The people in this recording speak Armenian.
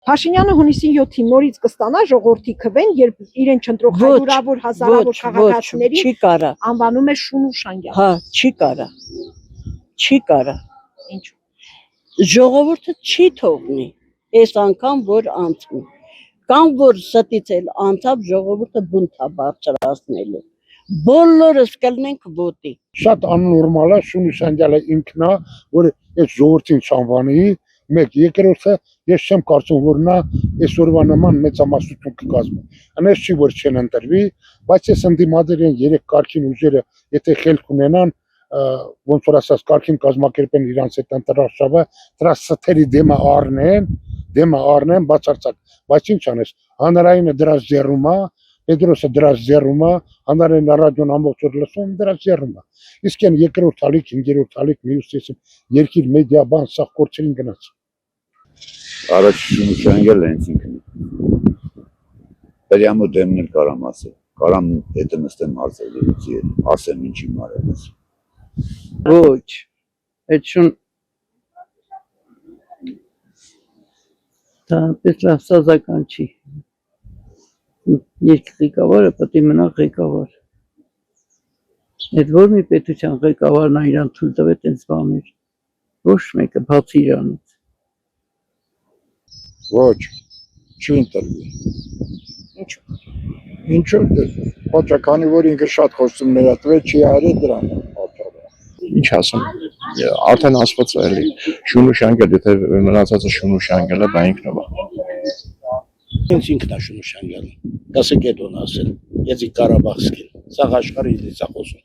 Փաշինյանը հունիսին 7-ին նորից կստանա ժողովրդի քվեն, երբ իրեն չընտրող հարյուրավոր հազարավոր քաղաքացիների չի կարա անվանում է շուն ու շանգյալ։ Հա, չի կարա։ Չի կարա։ Ինչու։ Ժողովուրդը չի թողնի այս անգամ որ անցնի։ Կամ որ ստից էլ անցավ ժողովուրդը բունտ է բարձրացնելու։ Բոլորս կլնենք ոտի։ Շատ աննորմալ է շունի շանգյալը ինքն է, որ այս ժողովրդին չանվանի, մեկ երկրորդը ես չեմ կարծում որ նա այսօրվա նման մեծամասնություն կկազմի։ Անես չի որ չեն ընտրվի, բայց այս ընդդիմադերին երեք կարգին ուժերը, եթե խելք ունենան, ոնց որ ասած կարգին կազմակերպեն իրանց այդ ընտրարշավը, դրա սթերի դեմը առնեն բացարձակ, բայց ինչ անես, հանրայինը դրա զերում է, Պետրոսը դրա զերում է, հանրային ռադիոն ամբողջ օր լսում դրա զերում է։ Իսկ այն երկրորդ ալիք, հինգերորդ ալիք, մյուսը երկիր մեդիա բան սաղ կորցրին գնաց։ Առաջ շնչանգել են ինքն։ Պերյամու դեմն էլ կարամ ասել։ Կարամ հետը նստեմ հարցերից ասեմ ինչի մարելս։ Ոչ, այդ շուն դա պես լավ սազական չի։ Երկրի ղեկավարը պետք է մնա ղեկավար։ Այդ որ մի պետության ղեկավարն է իրան թույլ տվեց այնց բաներ։ Ոչ մեկը բացի իրանից։ Ոչ, չի ընտրվի։ Ինչու։ Ինչու՞, ոչ, քանի որ ինքը շատ խոստումներ տվել, չի արել դրան։ Ինչ ասեմ, արդեն ասված է էլի, շունու շանգել, եթե մնացածը շունու շանգել է, դա ինքնով է։ Ինձ ինքն է շունու շանգելը, կասեք էդ ոն ասել, եզի Կարաբաղսկին, սաղ աշխարհի դից է խոսում,